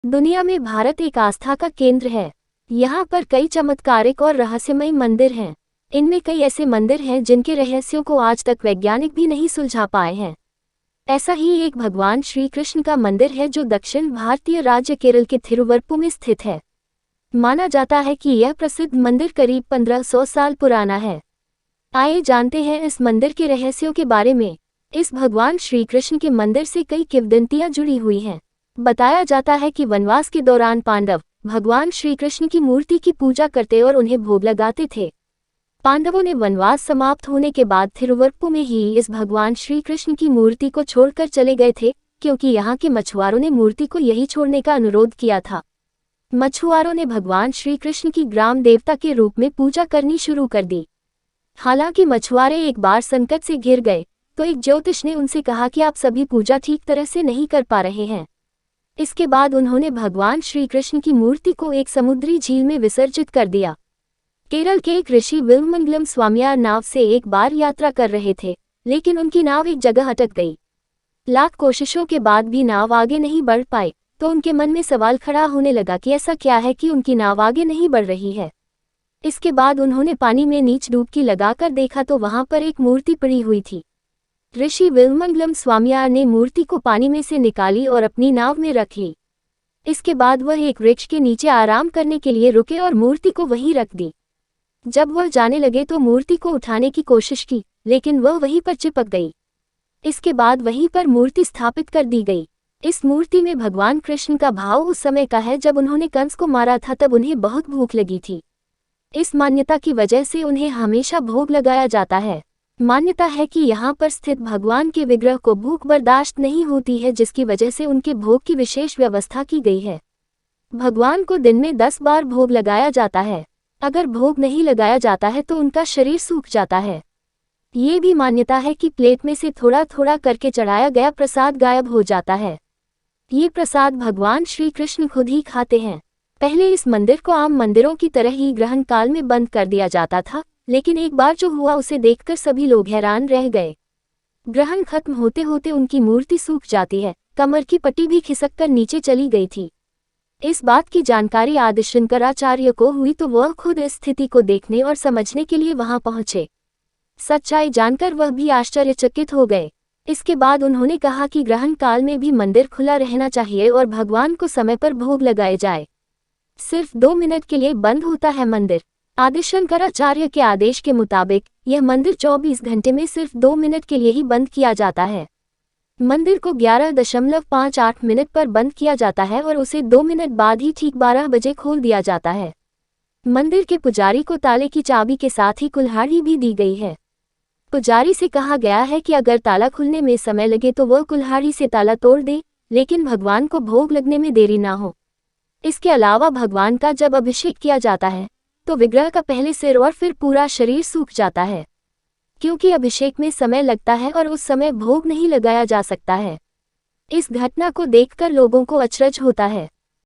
दुनिया में भारत एक आस्था का केंद्र है। यहाँ पर कई चमत्कारिक और रहस्यमय मंदिर हैं। इनमें कई ऐसे मंदिर हैं जिनके रहस्यों को आज तक वैज्ञानिक भी नहीं सुलझा पाए हैं। ऐसा ही एक भगवान श्री कृष्ण का मंदिर है जो दक्षिण भारतीय राज्य केरल के थिरुवरप्पुर में स्थित है। माना जाता है कि यह प्रसिद्ध मंदिर करीब 1500 साल पुराना है। आइए जानते हैं इस मंदिर के रहस्यों के बारे में। इस भगवान श्री कृष्ण के मंदिर से कई किंवदंतियां जुड़ी हुई हैं। बताया जाता है कि वनवास के दौरान पांडव भगवान श्री कृष्ण की मूर्ति की पूजा करते और उन्हें भोग लगाते थे। पांडवों ने वनवास समाप्त होने के बाद थिरुवरप्पुर में ही इस भगवान श्री कृष्ण की मूर्ति को छोड़कर चले गए थे, क्योंकि यहाँ के मछुआरों ने मूर्ति को यही छोड़ने का अनुरोध किया था। मछुआरों ने भगवान श्री कृष्ण की ग्राम देवता के रूप में पूजा करनी शुरू कर दी। हालांकि मछुआरे एक बार संकट से घिर गए तो एक ज्योतिष ने उनसे कहा कि आप सभी पूजा ठीक तरह से नहीं कर पा रहे हैं। इसके बाद उन्होंने भगवान श्री कृष्ण की मूर्ति को एक समुद्री झील में विसर्जित कर दिया। केरल के एक ऋषि विल्वमंगलम स्वामियार नाव से एक बार यात्रा कर रहे थे, लेकिन उनकी नाव एक जगह अटक गई। लाख कोशिशों के बाद भी नाव आगे नहीं बढ़ पाई, तो उनके मन में सवाल खड़ा होने लगा कि ऐसा क्या है कि उनकी नाव आगे नहीं बढ़ रही है। इसके बाद उन्होंने पानी में नीच डुबकी लगाकर देखा तो वहां पर एक मूर्ति पड़ी हुई थी। ऋषि विल्वमंगलम स्वामियार ने मूर्ति को पानी में से निकाली और अपनी नाव में रख ली। इसके बाद वह एक वृक्ष के नीचे आराम करने के लिए रुके और मूर्ति को वहीं रख दी। जब वह जाने लगे तो मूर्ति को उठाने की कोशिश की, लेकिन वह वहीं पर चिपक गई। इसके बाद वहीं पर मूर्ति स्थापित कर दी गई। इस मूर्ति में भगवान कृष्ण का भाव उस समय का है जब उन्होंने कंस को मारा था, तब उन्हें बहुत भूख लगी थी। इस मान्यता की वजह से उन्हें हमेशा भोग लगाया जाता है। मान्यता है कि यहाँ पर स्थित भगवान के विग्रह को भूख बर्दाश्त नहीं होती है, जिसकी वजह से उनके भोग की विशेष व्यवस्था की गई है। भगवान को दिन में 10 बार भोग लगाया जाता है। अगर भोग नहीं लगाया जाता है तो उनका शरीर सूख जाता है। ये भी मान्यता है कि प्लेट में से थोड़ा थोड़ा करके चढ़ाया गया प्रसाद गायब हो जाता है। ये प्रसाद भगवान श्री कृष्ण खुद ही खाते हैं। पहले इस मंदिर को आम मंदिरों की तरह ही ग्रहण काल में बंद कर दिया जाता था, लेकिन एक बार जो हुआ उसे देखकर सभी लोग हैरान रह गए। ग्रहण खत्म होते होते उनकी मूर्ति सूख जाती है, कमर की पट्टी भी खिसककर नीचे चली गई थी। इस बात की जानकारी आदि शंकराचार्य को हुई तो वह खुद इस स्थिति को देखने और समझने के लिए वहां पहुंचे। सच्चाई जानकर वह भी आश्चर्यचकित हो गए। इसके बाद उन्होंने कहा कि ग्रहण काल में भी मंदिर खुला रहना चाहिए और भगवान को समय पर भोग लगाए जाए। सिर्फ 2 मिनट के लिए बंद होता है मंदिर। आदि शंकराचार्य के आदेश के मुताबिक यह मंदिर 24 घंटे में सिर्फ 2 मिनट के लिए ही बंद किया जाता है। मंदिर को 11.58 मिनट पर बंद किया जाता है और उसे 2 मिनट बाद ही ठीक 12 बजे खोल दिया जाता है। मंदिर के पुजारी को ताले की चाबी के साथ ही कुल्हाड़ी भी दी गई है। पुजारी से कहा गया है कि अगर ताला खुलने में समय लगे तो वह कुल्हाड़ी से ताला तोड़ दे, लेकिन भगवान को भोग लगने में देरी ना हो। इसके अलावा भगवान का जब अभिषेक किया जाता है तो विग्रह का पहले सिर और फिर पूरा शरीर सूख जाता है, क्योंकि अभिषेक में समय लगता है और उस समय भोग नहीं लगाया जा सकता है। इस घटना को देखकर लोगों को अचरज होता है।